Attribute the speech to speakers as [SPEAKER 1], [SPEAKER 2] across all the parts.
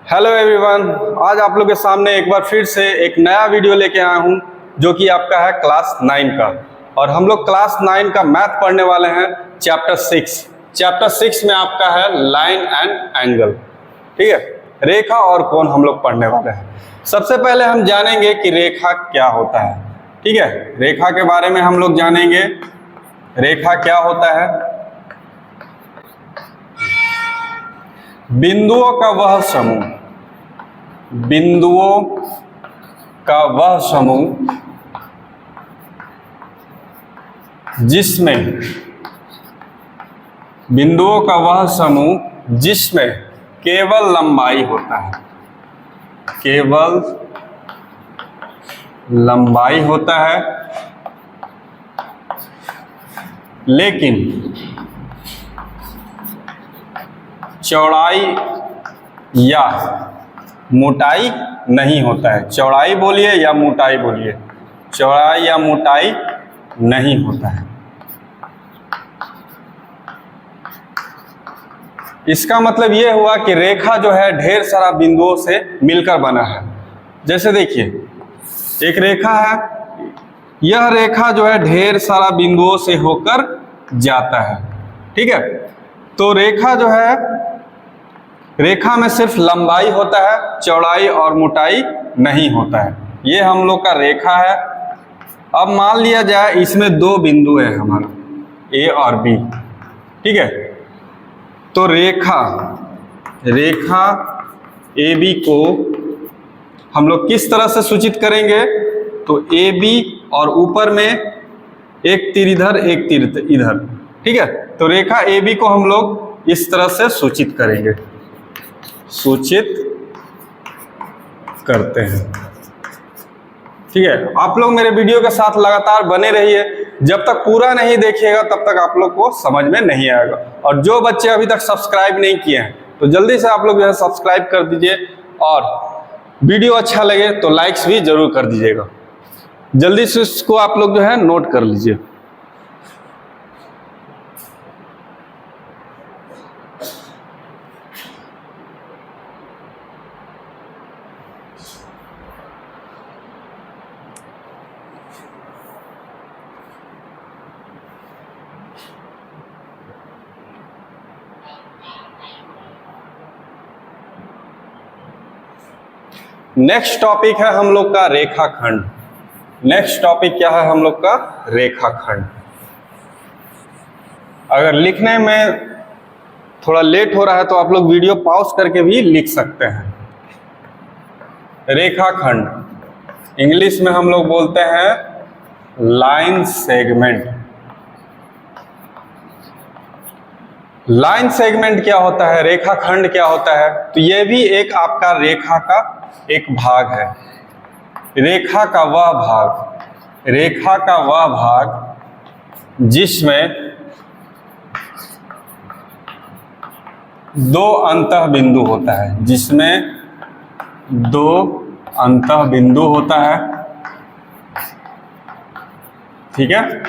[SPEAKER 1] Hello everyone, आज आप लोग के सामने एक बार फिर से एक नया वीडियो लेके आया हूँ जो कि आपका है क्लास 9 का। और हम लोग क्लास 9 का मैथ पढ़ने वाले हैं चैप्टर 6। चैप्टर 6 में आपका है लाइन एंड एंगल। ठीक है, रेखा और कोण हम लोग पढ़ने वाले हैं। सबसे पहले हम जानेंगे कि रेखा क्या होता है। ठीक है, रेखा के बारे में हम लोग जानेंगे। रेखा क्या होता है? बिंदुओं का वह समूह, बिंदुओं का वह समूह जिसमें, बिंदुओं का वह समूह जिसमें केवल लंबाई होता है, केवल लंबाई होता है, लेकिन चौड़ाई या मोटाई नहीं होता है। चौड़ाई बोलिए या मोटाई बोलिए, चौड़ाई या मोटाई नहीं होता है। इसका मतलब ये हुआ कि रेखा जो है ढेर सारा बिंदुओं से मिलकर बना है। जैसे देखिए, एक रेखा है, यह रेखा जो है ढेर सारा बिंदुओं से होकर जाता है। ठीक है, तो रेखा जो है, रेखा में सिर्फ लंबाई होता है, चौड़ाई और मोटाई नहीं होता है। ये हम लोग का रेखा है। अब मान लिया जाए इसमें दो बिंदु है हमारा ए और बी। ठीक है, तो रेखा ए बी को हम लोग किस तरह से सूचित करेंगे? तो ए बी और ऊपर में एक तीर इधर एक तीर इधर। ठीक है, तो रेखा ए बी को हम लोग इस तरह से सूचित करेंगे, सूचित करते हैं। ठीक है, आप लोग मेरे वीडियो के साथ लगातार बने रहिए। जब तक पूरा नहीं देखिएगा तब तक आप लोग को समझ में नहीं आएगा। और जो बच्चे अभी तक सब्सक्राइब नहीं किए हैं तो जल्दी से आप लोग जो है सब्सक्राइब कर दीजिए, और वीडियो अच्छा लगे तो लाइक्स भी जरूर कर दीजिएगा। जल्दी से इसको आप लोग जो है नोट कर लीजिए। नेक्स्ट टॉपिक है हम लोग का रेखाखंड। नेक्स्ट टॉपिक क्या है हम लोग का? रेखाखंड। अगर लिखने में थोड़ा लेट हो रहा है तो आप लोग वीडियो पॉज करके भी लिख सकते हैं। रेखाखंड इंग्लिश में हम लोग बोलते हैं लाइन सेगमेंट। लाइन सेगमेंट क्या होता है, रेखाखंड क्या होता है? तो यह भी एक आपका रेखा का एक भाग है। रेखा का वह भाग, रेखा का वह भाग जिसमें दो अंतः बिंदु होता है, जिसमें दो अंतः बिंदु होता है। ठीक है,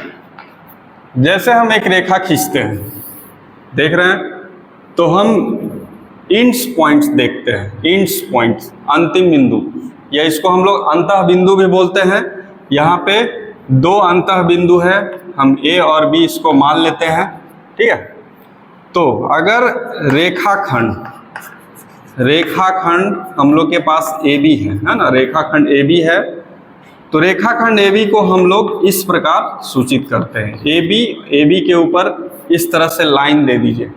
[SPEAKER 1] जैसे हम एक रेखा खींचते हैं, देख रहे हैं, तो हम इंड्स पॉइंट्स देखते हैं। इंड्स पॉइंट्स, अंतिम बिंदु, या इसको हम लोग अंतः बिंदु भी बोलते हैं। यहाँ पे दो अंतः बिंदु है, हम ए और बी इसको मान लेते हैं। ठीक है, तो अगर रेखाखंड हम लोग के पास ए बी है ना, रेखाखंड ए बी है, तो रेखाखंड ए बी को हम लोग इस प्रकार सूचित करते हैं। ए बी के ऊपर इस तरह से लाइन दे दीजिए।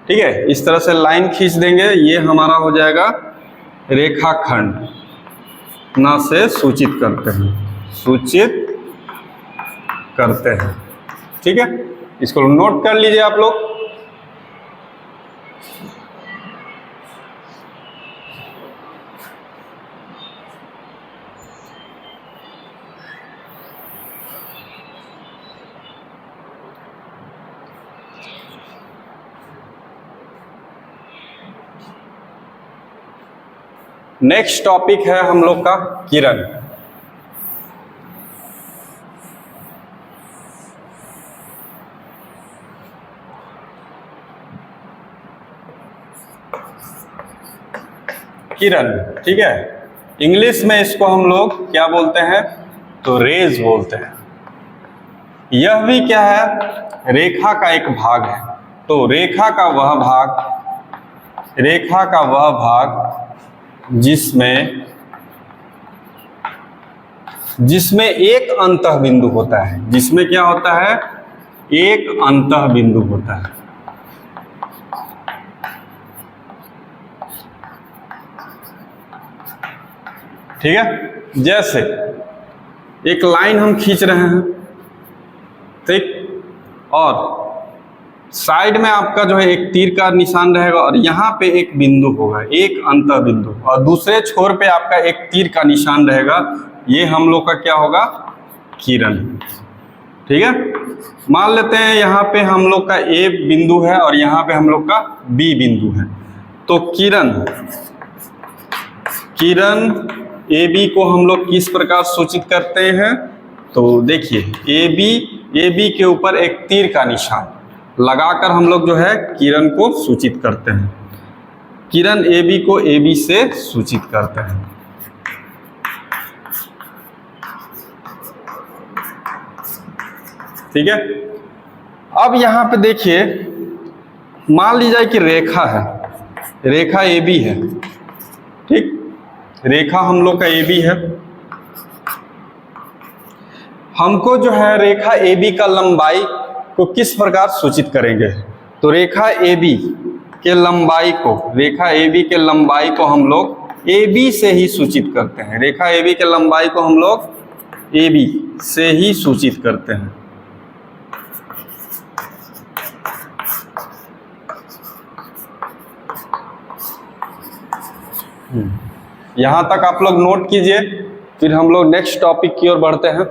[SPEAKER 1] ठीक है, इस तरह से लाइन खींच देंगे, ये हमारा हो जाएगा रेखाखंड। ना से सूचित करते हैं, सूचित करते हैं। ठीक है, इसको नोट कर लीजिए आप लोग। नेक्स्ट टॉपिक है हम लोग का किरण। किरण, ठीक है। इंग्लिश में इसको हम लोग क्या बोलते हैं, तो रेज बोलते हैं। यह भी क्या है, रेखा का एक भाग है। तो रेखा का वह भाग जिसमें एक अंतः बिंदु होता है, जिसमें क्या होता है, एक अंतः बिंदु होता है। ठीक है, जैसे एक लाइन हम खींच रहे हैं, ठीक, और साइड में आपका जो है एक तीर का निशान रहेगा और यहाँ पे एक बिंदु होगा, एक अंतः बिंदु, और दूसरे छोर पे आपका एक तीर का निशान रहेगा। ये हम लोग का क्या होगा, किरण। ठीक है, मान लेते हैं यहाँ पे हम लोग का ए बिंदु है और यहाँ पे हम लोग का बी बिंदु है। तो किरण ए बी को हम लोग किस प्रकार सूचित करते हैं, तो देखिए ए बी के ऊपर एक तीर का निशान लगाकर हम लोग जो है किरण को सूचित करते हैं। किरण ए बी को ए बी से सूचित करते हैं। ठीक है, अब यहाँ पे देखिए, मान लीजिए कि रेखा है, रेखा ए बी है। ठीक, रेखा हम लोग का ए बी है। हमको जो है रेखा ए बी का लंबाई को किस प्रकार सूचित करेंगे, तो रेखा ए बी के लंबाई को हम लोग ए बी से ही सूचित करते हैं। रेखा ए बी के लंबाई को हम लोग ए बी से ही सूचित करते हैं। यहां तक आप लोग नोट कीजिए, फिर हम लोग नेक्स्ट टॉपिक की ओर बढ़ते हैं।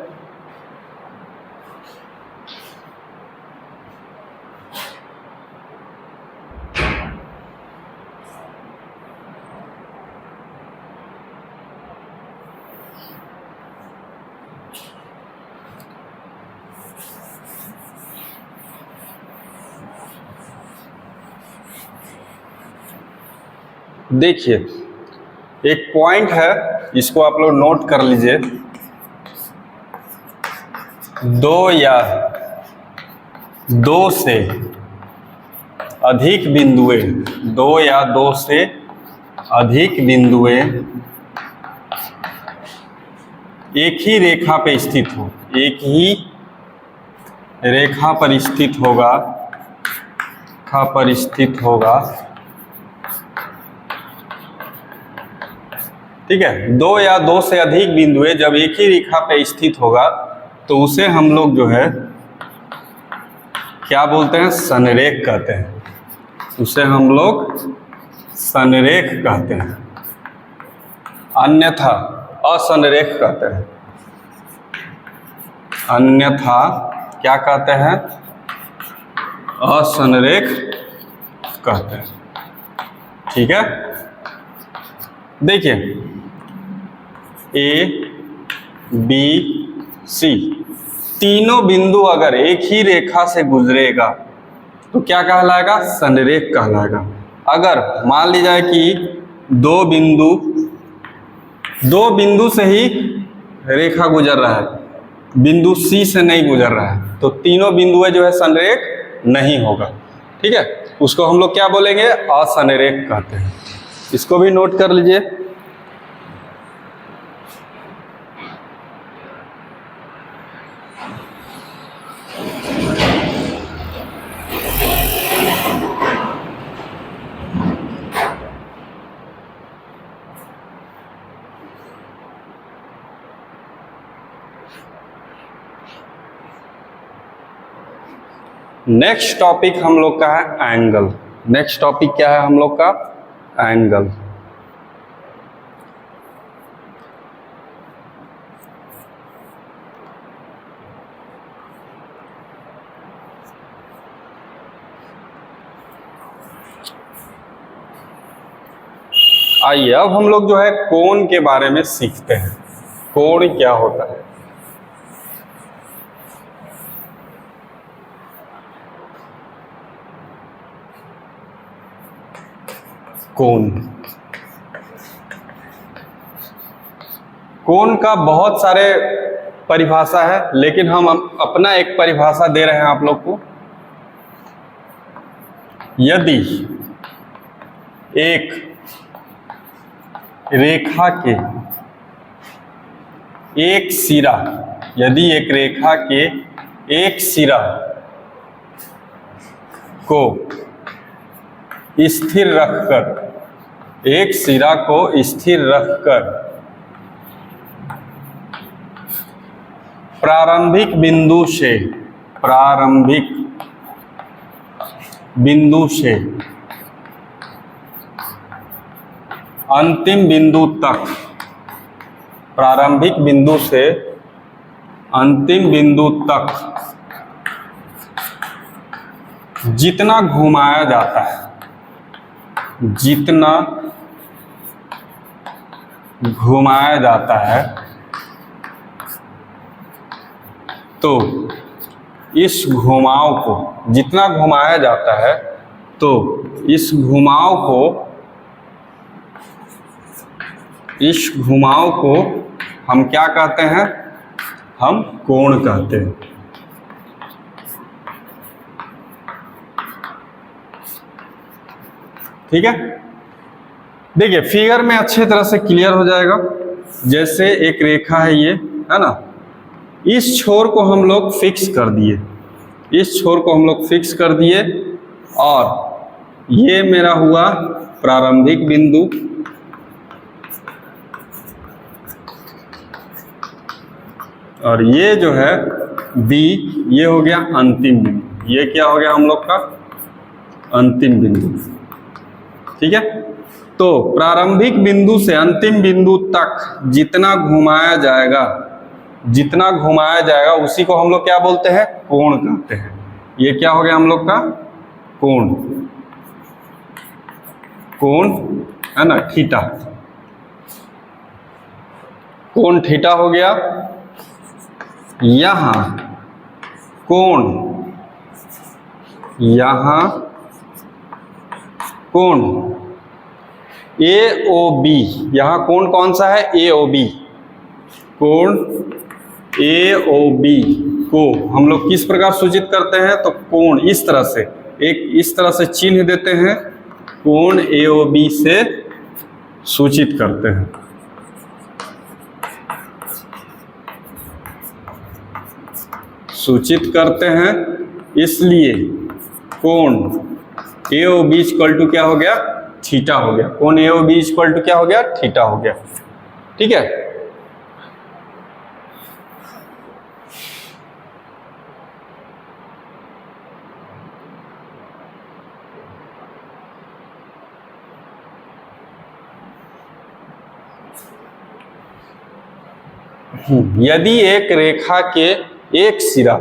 [SPEAKER 1] देखिए, एक पॉइंट है, इसको आप लोग नोट कर लीजिए। दो या दो से अधिक बिंदुएं एक ही रेखा पे स्थित हो, एक ही रेखा पर स्थित होगा। ठीक है, दो या दो से अधिक बिंदुएं जब एक ही रेखा पे स्थित होगा तो उसे हम लोग जो है क्या बोलते हैं, संरेख कहते हैं। उसे हम लोग संरेख कहते हैं, अन्यथा असंरेख कहते हैं। अन्यथा क्या कहते हैं, असंरेख कहते हैं। ठीक है, देखिए ए बी सी तीनों बिंदु अगर एक ही रेखा से गुजरेगा तो क्या कहलाएगा, संरेख कहलाएगा। अगर मान ली जाए कि दो बिंदु से ही रेखा गुजर रहा है, बिंदु सी से नहीं गुजर रहा है, तो तीनों बिंदुएं जो है संरेख नहीं होगा। ठीक है, उसको हम लोग क्या बोलेंगे, असंरेख कहते हैं। इसको भी नोट कर लीजिए। नेक्स्ट टॉपिक हम लोग का है एंगल। नेक्स्ट टॉपिक क्या है हम लोग का, एंगल। आइए अब हम लोग जो है कोण के बारे में सीखते हैं। कोण क्या होता है, कोण। कोण का बहुत सारे परिभाषा है, लेकिन हम अपना एक परिभाषा दे रहे हैं आप लोग को। यदि एक रेखा के एक सिरा, यदि एक रेखा के एक सिरा को स्थिर रखकर, एक सिरा को स्थिर रखकर प्रारंभिक बिंदु से अंतिम बिंदु तक, प्रारंभिक बिंदु से अंतिम बिंदु तक जितना घुमाया जाता है, जितना घुमाया जाता है, तो इस घुमाव को, जितना घुमाया जाता है तो इस घुमाव को हम क्या कहते हैं? हम कोण कहते हैं। ठीक है, देखिए फिगर में अच्छी तरह से क्लियर हो जाएगा। जैसे एक रेखा है ये, है ना, इस छोर को हम लोग फिक्स कर दिए, इस छोर को हम लोग फिक्स कर दिए, और ये मेरा हुआ प्रारंभिक बिंदु, और ये जो है बी, ये हो गया अंतिम बिंदु। ये क्या हो गया हम लोग का? अंतिम बिंदु। ठीक है, तो प्रारंभिक बिंदु से अंतिम बिंदु तक जितना घुमाया जाएगा, जितना घुमाया जाएगा उसी को हम लोग क्या बोलते हैं? कोण कहते हैं। ये क्या हो गया हम लोग का? कोण। कोण है ना, थीटा। कोण थीटा हो गया। यहां कोण, यहां कोण AOB, यहां कोण कौन सा है? AOB। कोण AOB को हम लोग किस प्रकार सूचित करते हैं? तो कोण इस तरह से, एक इस तरह से चिन्ह देते हैं, कोण AOB से सूचित करते हैं। सूचित करते हैं, इसलिए कोण AOB इक्वल टू क्या हो गया? थीटा हो गया। कोण AOB इक्वल टू क्या हो गया? थीटा हो गया। ठीक है, यदि एक रेखा के एक सिरा,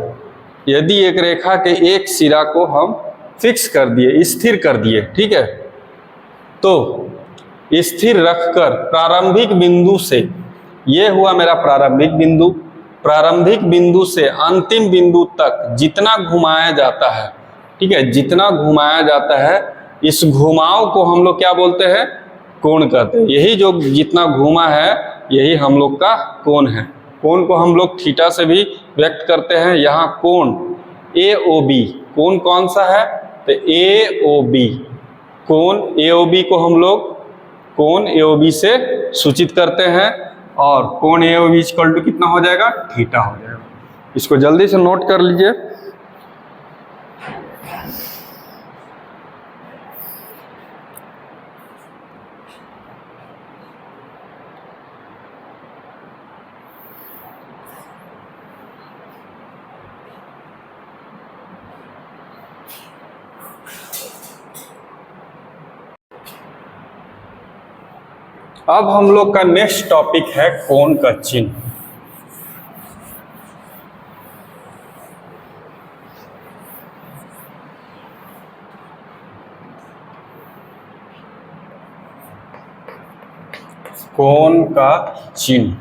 [SPEAKER 1] यदि एक रेखा के एक सिरा को हम फिक्स कर दिए, स्थिर कर दिए, ठीक है, तो स्थिर रखकर प्रारंभिक बिंदु से, ये हुआ मेरा प्रारंभिक बिंदु, प्रारंभिक बिंदु से अंतिम बिंदु तक जितना घुमाया जाता है, ठीक है, जितना घुमाया जाता है, इस घुमाव को हम लोग क्या बोलते हैं? कोण कहते हैं। यही जो जितना घूमा है यही हम लोग का कोण है। कोण को हम लोग थीटा से भी व्यक्त करते हैं। यहाँ कोण AOB, कोण कौन सा है? तो AOB, कोण AOB को हम लोग कोण AOB से सूचित करते हैं, और कोण AOB इक्वल टू कितना हो जाएगा? थीटा हो जाएगा। इसको जल्दी से नोट कर लीजिए। अब हम लोग का नेक्स्ट टॉपिक है कोण का चिन्ह। कोण का चिन्ह,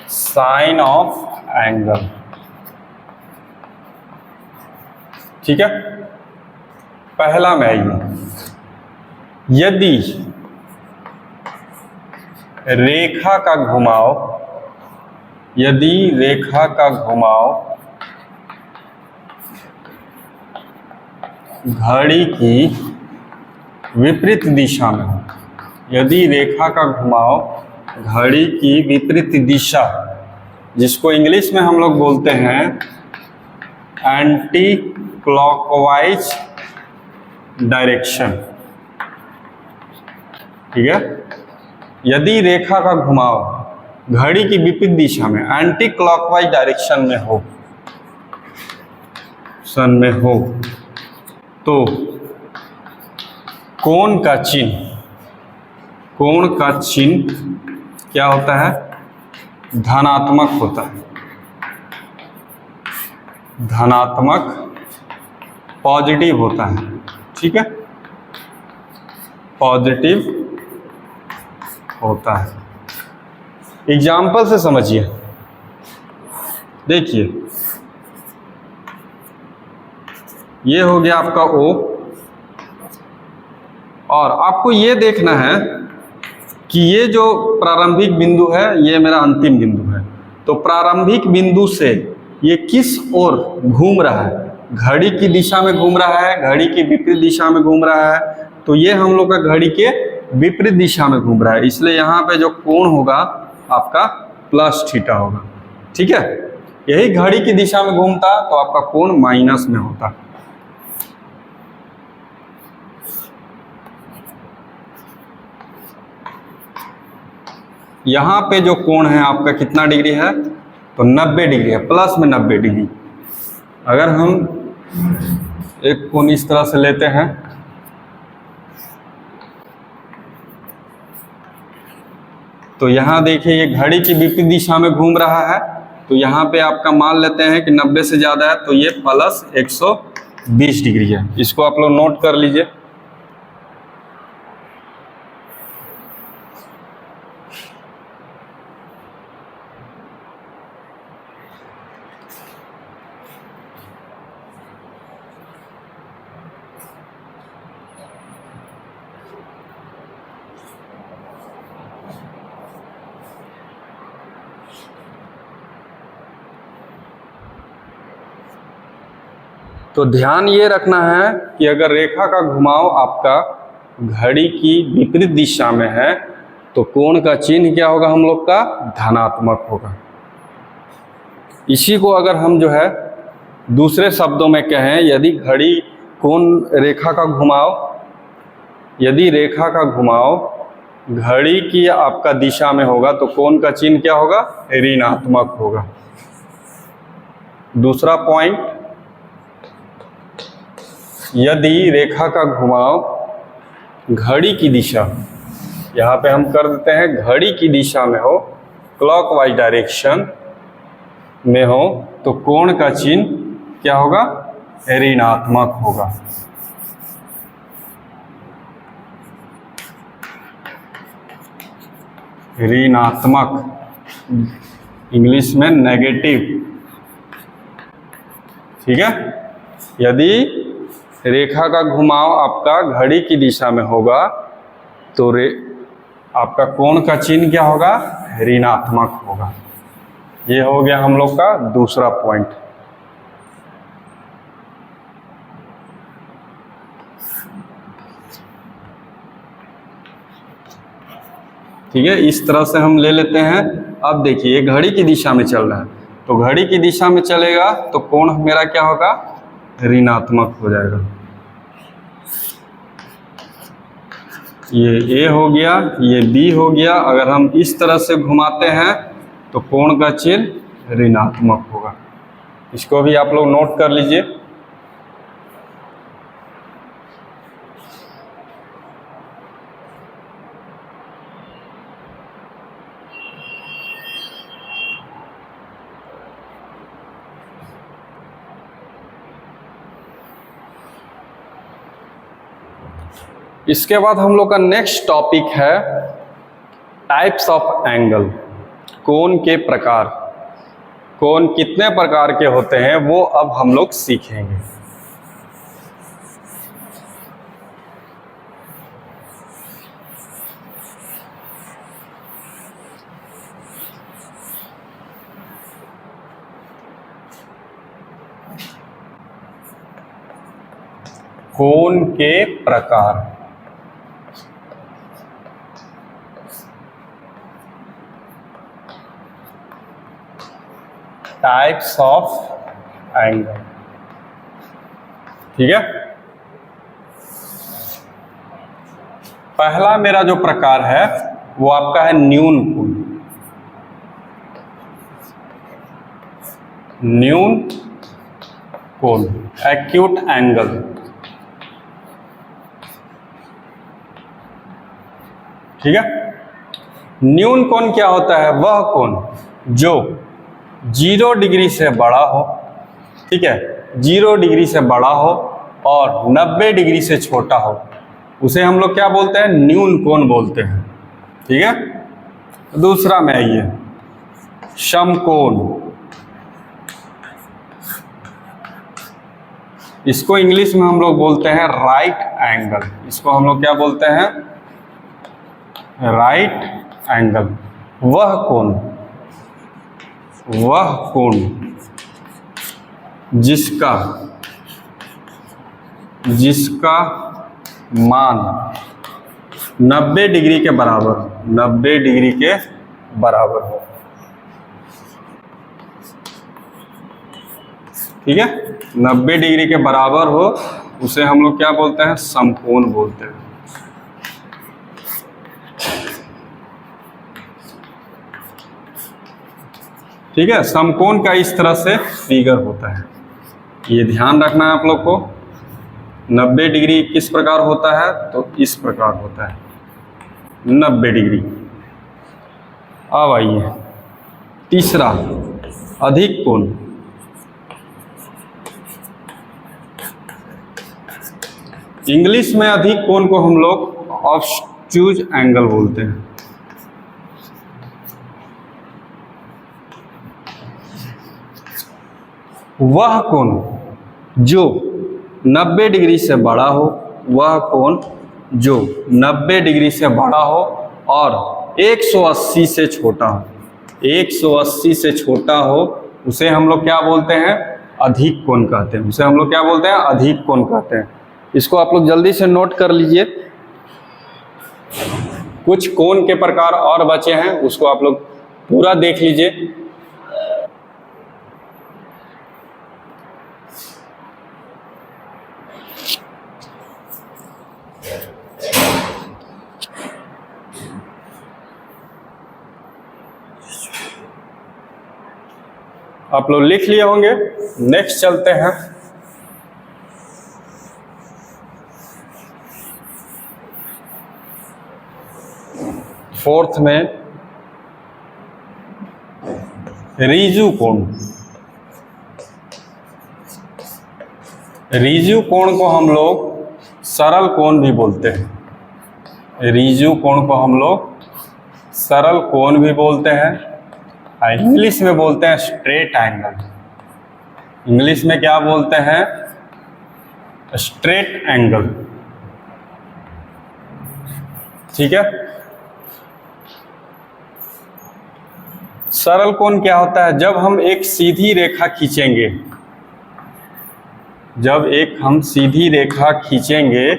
[SPEAKER 1] साइन ऑफ एंगल। ठीक है, पहला में आइए, यदि रेखा का घुमाव, यदि रेखा का घुमाव घड़ी की विपरीत दिशा में हो, यदि रेखा का घुमाव घड़ी की विपरीत दिशा, जिसको इंग्लिश में हम लोग बोलते हैं एंटी क्लॉकवाइज डायरेक्शन, ठीक है। यदि रेखा का घुमाव घड़ी की विपरीत दिशा में एंटी क्लॉकवाइज डायरेक्शन में हो तो कोण का चिन्ह क्या होता है? धनात्मक होता है, धनात्मक, पॉजिटिव होता है, ठीक है, पॉजिटिव होता है। एग्जाम्पल से समझिए, देखिए ये हो गया आपका O, और आपको ये देखना है कि ये जो प्रारंभिक बिंदु है ये मेरा अंतिम बिंदु है, तो प्रारंभिक बिंदु से ये किस ओर घूम रहा है? घड़ी की दिशा में घूम रहा है, घड़ी की विपरीत दिशा में घूम रहा है, तो ये हम लोग का घड़ी के विपरीत दिशा में घूम रहा है, इसलिए यहाँ पे जो कोण होगा आपका प्लस थीटा होगा, ठीक है। यही घड़ी की दिशा में घूमता तो आपका कोण माइनस में होता। यहाँ पे जो कोण है आपका कितना डिग्री है? तो 90 डिग्री है, प्लस में 90 डिग्री। अगर हम एक कोण इस तरह से लेते हैं, तो यहाँ देखिए ये घड़ी की विपरीत दिशा में घूम रहा है, तो यहाँ पे आपका मान लेते हैं कि 90 से ज़्यादा है, तो ये प्लस 120 डिग्री है। इसको आप लोग नोट कर लीजिए। तो ध्यान ये रखना है कि अगर रेखा का घुमाव आपका घड़ी की विपरीत दिशा में है तो कोण का चिन्ह क्या होगा? हम लोग का धनात्मक होगा। इसी को अगर हम जो है दूसरे शब्दों में कहें, यदि घड़ी रेखा का घुमाव, यदि रेखा का घुमाव घड़ी की आपका दिशा में होगा तो कोण का चिन्ह क्या होगा? ऋणात्मक होगा। दूसरा पॉइंट, यदि रेखा का घुमाव घड़ी की दिशा, यहाँ पे हम कर देते हैं घड़ी की दिशा में हो, क्लॉकवाइज डायरेक्शन में हो, तो कोण का चिन्ह क्या होगा? ऋणात्मक होगा। ऋणात्मक, इंग्लिश में नेगेटिव, ठीक है। यदि रेखा का घुमाव आपका घड़ी की दिशा में होगा तो आपका कोण का चिन्ह क्या होगा? ऋणात्मक होगा। ये हो गया हम लोग का दूसरा पॉइंट। ठीक है, इस तरह से हम ले लेते हैं। अब देखिए घड़ी की दिशा में चल रहा है, तो घड़ी की दिशा में चलेगा तो कोण मेरा क्या होगा? ऋणात्मक हो जाएगा। ये A हो गया, ये B हो गया। अगर हम इस तरह से घुमाते हैं तो कोण का चिन्ह ऋणात्मक होगा। इसको भी आप लोग नोट कर लीजिए। इसके बाद हम लोग का नेक्स्ट टॉपिक है टाइप्स ऑफ एंगल। कोण के प्रकार, कोण कितने प्रकार के होते हैं वो अब हम लोग सीखेंगे। कोण के प्रकार। Types of angle. ठीक है, पहला मेरा जो प्रकार है वो आपका है न्यून कोण। न्यून कोण, एक्यूट एंगल। ठीक है, न्यून कोण क्या होता है? वह कोण जो 0 डिग्री से बड़ा हो, ठीक है, 0 डिग्री से बड़ा हो और 90 डिग्री से छोटा हो, उसे हम लोग क्या बोलते हैं? न्यून कोण बोलते हैं। ठीक है, दूसरा में आइए, समकोण। इसको इंग्लिश में हम लोग बोलते हैं राइट एंगल। इसको हम लोग क्या बोलते हैं? Right angle. वह कोण जिसका मान 90 डिग्री के बराबर, 90 डिग्री के बराबर हो। ठीक है, 90 डिग्री के बराबर हो, उसे हम लोग क्या बोलते हैं? समकोण बोलते हैं। ठीक है, समकोण का इस तरह से फिगर होता है, ये ध्यान रखना है आप लोग को। 90 डिग्री किस प्रकार होता है? तो इस प्रकार होता है, 90 डिग्री। अब आइए तीसरा, अधिक कोण। इंग्लिश में अधिक कोण को हम लोग ऑब्टयूज एंगल बोलते हैं। वह कोण जो 90 डिग्री से बड़ा हो, वह कोण जो 90 डिग्री से बड़ा हो और 180 से छोटा हो, 180 से छोटा हो, उसे हम लोग क्या बोलते हैं? अधिक कोण कहते हैं। उसे हम लोग क्या बोलते हैं? अधिक कोण कहते हैं। इसको आप लोग जल्दी से नोट कर लीजिए। कुछ कोण के प्रकार और बचे हैं, उसको आप लोग पूरा देख लीजिए। आप लोग लिख लिए होंगे। नेक्स्ट चलते हैं। फोर्थ में रिजु कोण। रिजु कोण को हम लोग सरल कोण भी बोलते हैं। रिजु कोण को हम लोग सरल कोण भी बोलते हैं। इंग्लिश में बोलते हैं स्ट्रेट एंगल। इंग्लिश में क्या बोलते हैं? Straight angle. ठीक है, सरल कोण क्या होता है? जब हम एक सीधी रेखा खींचेंगे, जब एक हम सीधी रेखा खींचेंगे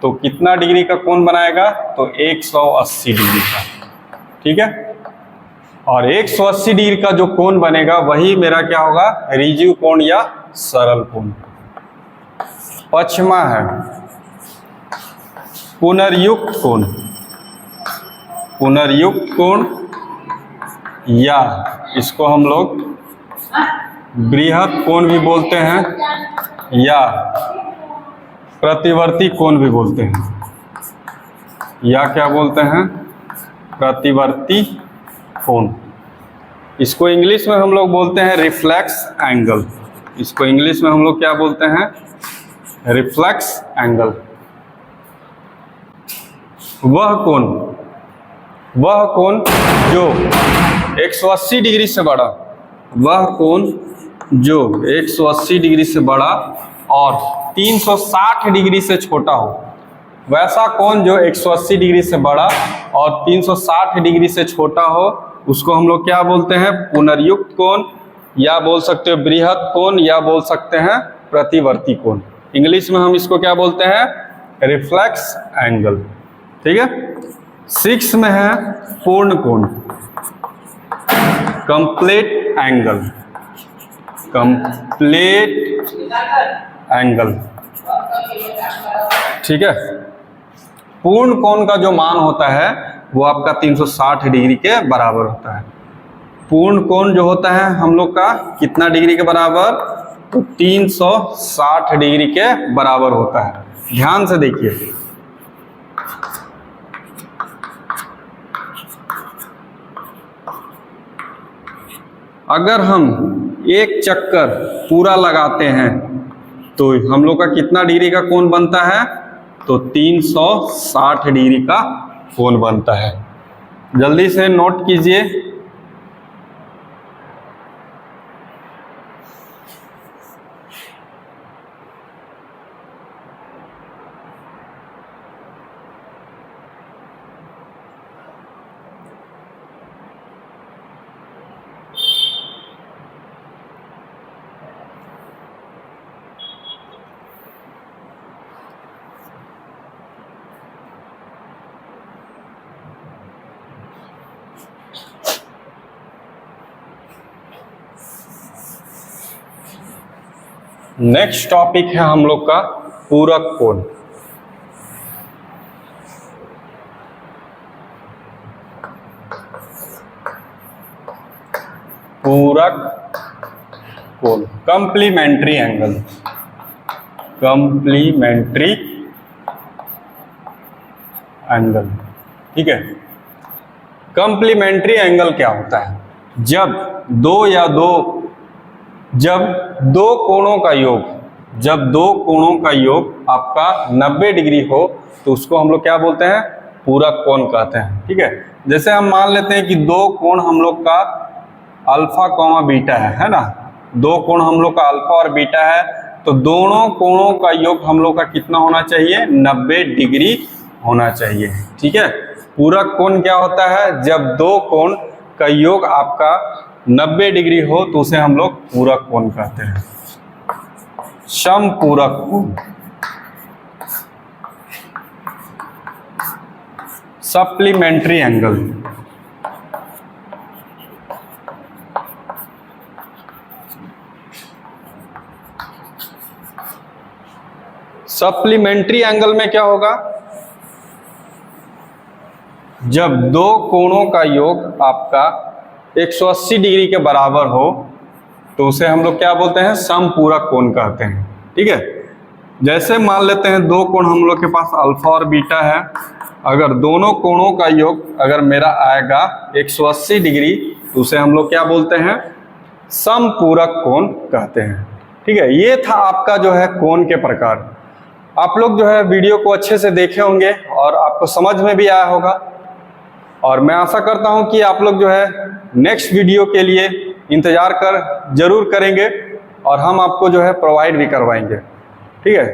[SPEAKER 1] तो कितना डिग्री का कोण बनाएगा? तो 180 डिग्री का। ठीक है, और 180 डिग्री का जो कोण बनेगा वही मेरा क्या होगा? रिजु कोण या सरल कोण। पश्चिमा है पुनर्युक्त कोण। पुनर्युक्त कोण या इसको हम लोग बृहत कोण भी बोलते हैं या प्रतिवर्ती कोण भी बोलते हैं, या क्या बोलते हैं? प्रतिवर्ती कोण। इसको इंग्लिश में हम लोग बोलते हैं रिफ्लेक्स एंगल। इसको इंग्लिश में हम लोग क्या बोलते हैं? Reflex angle. वह कोण जो 180 डिग्री से बड़ा, वह कोण जो 180 डिग्री से बड़ा और 360 डिग्री से छोटा हो, वैसा कोण जो 180 डिग्री से बड़ा और 360 डिग्री से छोटा हो, उसको हम लोग क्या बोलते हैं? पुनर्युक्त कोण, या बोल सकते हो बृहत कोण, या बोल सकते हैं प्रतिवर्ती कोण। इंग्लिश में हम इसको क्या बोलते हैं, रिफ्लेक्स एंगल। ठीक है। 6 में है पूर्ण कोण, कंप्लीट एंगल, कंप्लीट एंगल। ठीक है। पूर्ण कोण का जो मान होता है वो आपका 360 डिग्री के बराबर होता है। पूर्ण कोण जो होता है हम लोग का कितना डिग्री के बराबर, तो 360 डिग्री के बराबर होता है। ध्यान से देखिए, अगर हम एक चक्कर पूरा लगाते हैं तो हम लोग का कितना डिग्री का कोण बनता है, तो 360 डिग्री का कोण बनता है। जल्दी से नोट कीजिए। नेक्स्ट टॉपिक है हम लोग का पूरक कोण। पूरक कोण, कंप्लीमेंट्री एंगल, कंप्लीमेंट्री एंगल। ठीक है। कंप्लीमेंट्री एंगल क्या होता है, जब दो कोणों का योग आपका 90 डिग्री हो तो उसको हम लोग क्या बोलते हैं, पूरक कोण कहते हैं। ठीक है। जैसे हम मान लेते हैं कि दो कोण हम लोग का अल्फा कॉमा बीटा है ना, दो कोण हम लोग का अल्फा और बीटा है, तो दोनों कोणों का योग हम लोग का कितना होना चाहिए, 90 डिग्री होना चाहिए। ठीक है। पूरक कोण क्या होता है, जब दो कोण का योग आपका 90 डिग्री हो तो उसे हम लोग पूरक कोण कहते हैं। समपूरक कोण, सप्लीमेंट्री एंगल, सप्लीमेंट्री एंगल में क्या होगा, जब दो कोणों का योग आपका 180 डिग्री के बराबर हो तो उसे हम लोग क्या बोलते हैं, समपूरक कोण कहते हैं। ठीक है। जैसे मान लेते हैं दो कोण हम लोग के पास अल्फा और बीटा है, अगर दोनों कोणों का योग अगर मेरा आएगा 180 डिग्री तो उसे हम लोग क्या बोलते हैं, समपूरक कोण कहते हैं। ठीक है। ये था आपका जो है कोण के प्रकार। आप लोग जो है वीडियो को अच्छे से देखे होंगे और आपको समझ में भी आया होगा, और मैं आशा करता हूं कि आप लोग जो है नेक्स्ट वीडियो के लिए इंतजार जरूर करेंगे और हम आपको जो है प्रोवाइड भी करवाएंगे। ठीक है।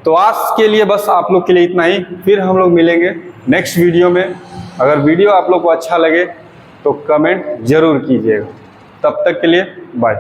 [SPEAKER 1] तो आज के लिए बस आप लोग के लिए इतना ही, फिर हम लोग मिलेंगे नेक्स्ट वीडियो में। अगर वीडियो आप लोग को अच्छा लगे तो कमेंट जरूर कीजिएगा। तब तक के लिए बाय।